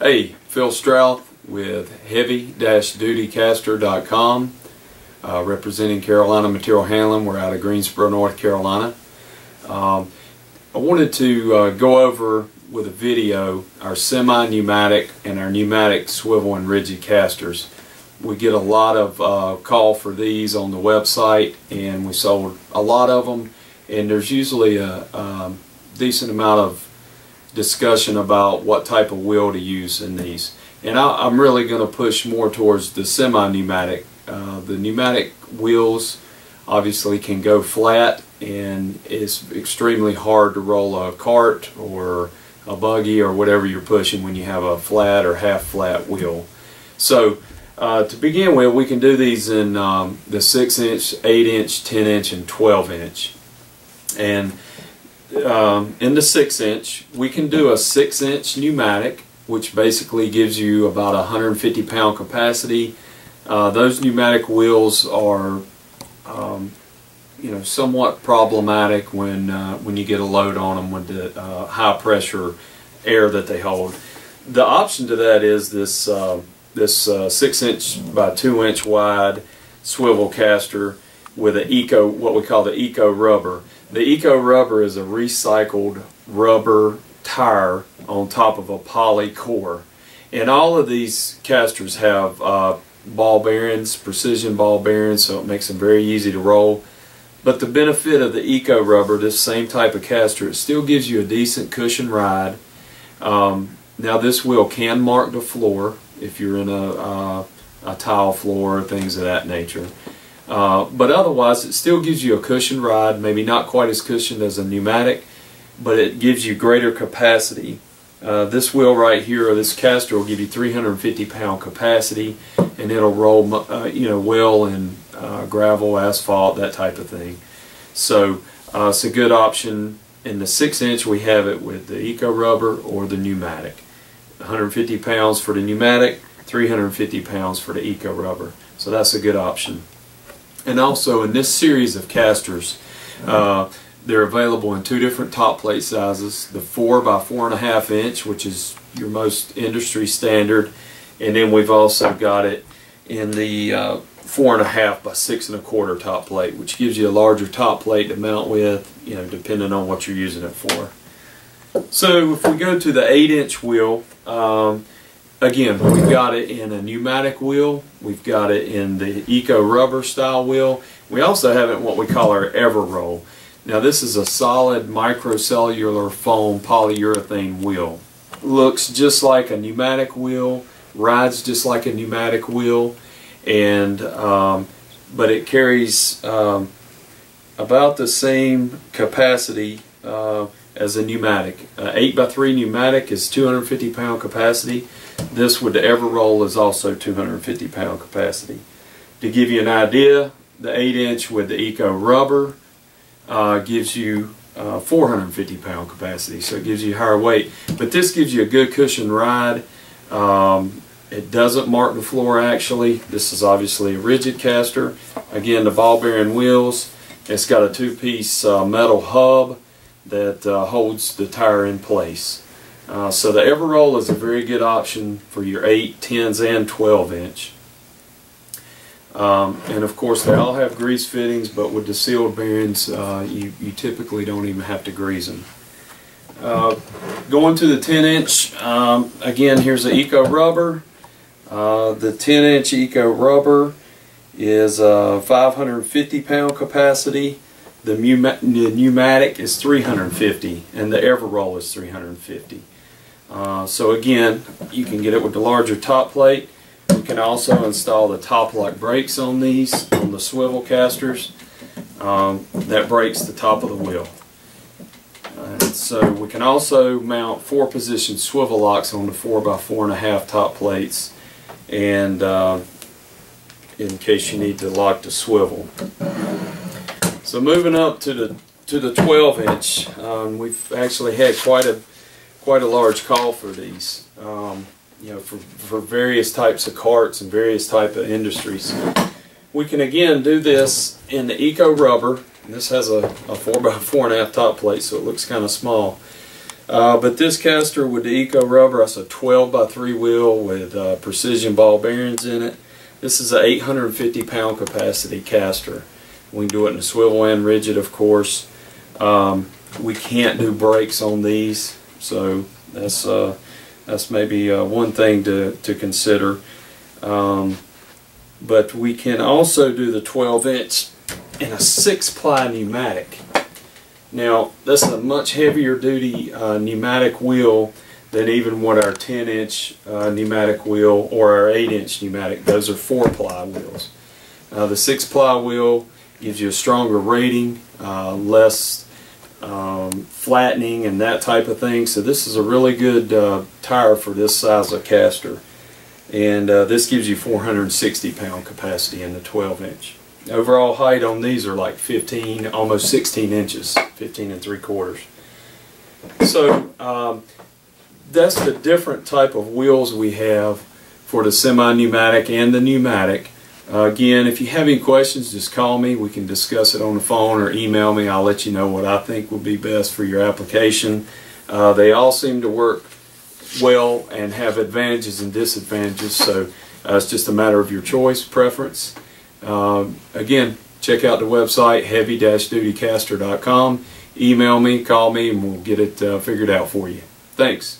Hey, Phil Strouth with heavy-dutycaster.com, representing Carolina Material Handling. We're out of Greensboro, North Carolina. I wanted to go over with a video our semi-pneumatic and our pneumatic swivel and rigid casters. We get a lot of call for these on the website, and we sold a lot of them, and there's usually a decent amount of discussion about what type of wheel to use in these. And I'm really going to push more towards the semi-pneumatic. The pneumatic wheels obviously can go flat, and it's extremely hard to roll a cart or a buggy or whatever you're pushing when you have a flat or half flat wheel. So to begin with, we can do these in the 6-inch, 8-inch, 10-inch, and 12-inch. And in the 6-inch, we can do a 6-inch pneumatic, which basically gives you about 150 pound capacity. Those pneumatic wheels are somewhat problematic when you get a load on them with the high pressure air that they hold. The option to that is this 6-inch by 2-inch wide swivel caster with what we call the eco rubber. The eco rubber is a recycled rubber tire on top of a poly core, and all of these casters have ball bearings, precision ball bearings, so it makes them very easy to roll. But the benefit of the eco rubber, this same type of caster, it still gives you a decent cushion ride. Now this wheel can mark the floor if you're in a tile floor or things of that nature. But otherwise it still gives you a cushion ride, maybe not quite as cushioned as a pneumatic, but it gives you greater capacity. This wheel right here, or this caster, will give you 350 pound capacity, and it'll roll well in gravel, asphalt, that type of thing. So it's a good option. In the 6-inch, we have it with the eco rubber or the pneumatic. 150 pounds for the pneumatic, 350 pounds for the eco rubber. So that's a good option. And also in this series of casters, they're available in 2 different top plate sizes: the 4 by 4.5 inch, which is your most industry standard, and then we've also got it in the 4.5 by 6.25 top plate, which gives you a larger top plate to mount with, depending on what you're using it for. So if we go to the 8-inch wheel, again, we've got it in a pneumatic wheel, we've got it in the eco rubber style wheel. We also have it in what we call our Ever Roll. Now this is a solid microcellular foam polyurethane wheel. Looks just like a pneumatic wheel, rides just like a pneumatic wheel, and but it carries about the same capacity as a pneumatic. 8 by 3 pneumatic is 250 pound capacity. This with the Ever Roll is also 250 pound capacity. To give you an idea, the 8-inch with the eco rubber gives you 450 pound capacity, so it gives you higher weight. But this gives you a good cushion ride. It doesn't mark the floor actually. This is obviously a rigid caster. Again, the ball bearing wheels. It's got a 2-piece metal hub that holds the tire in place. So the Ever Roll is a very good option for your 8, 10s, and 12-inch. And of course they all have grease fittings, but with the sealed bearings you typically don't even have to grease them. Going to the 10-inch, again, here's the eco rubber. The 10-inch eco rubber is 550 pound capacity. The pneumatic is 350, and the Ever Roll is 350. So again, you can get it with the larger top plate. We can also install the top lock brakes on these, on the swivel casters. That brakes the top of the wheel. So we can also mount 4-position swivel locks on the 4 by 4.5 top plates, and in case you need to lock the swivel. So moving up to the 12-inch, we've actually had quite a large call for these. For various types of carts and various type of industries. We can again do this in the eco rubber. This has a 4 by 4.5 top plate, so it looks kind of small. But this caster with the Eco Rubber, that's a 12x3 wheel with precision ball bearings in it. This is an 850 pound capacity caster. We can do it in a swivel and rigid, of course. We can't do brakes on these, so that's maybe one thing to consider. But we can also do the 12-inch in a 6-ply pneumatic. Now, this is a much heavier duty pneumatic wheel than even what our 10-inch pneumatic wheel or our 8-inch pneumatic. Those are 4-ply wheels. The 6-ply wheel gives you a stronger rating, less flattening and that type of thing. So this is a really good tire for this size of caster. And this gives you 460 pound capacity in the 12-inch. Overall height on these are like 15, almost 16 inches, 15 3/4. So that's the different type of wheels we have for the semi-pneumatic and the pneumatic. Again, if you have any questions, just call me. We can discuss it on the phone or email me. I'll let you know what I think will be best for your application. They all seem to work well and have advantages and disadvantages, so it's just a matter of your choice, preference. Again, check out the website heavy-dutycaster.com. Email me, call me, and we'll get it figured out for you. Thanks.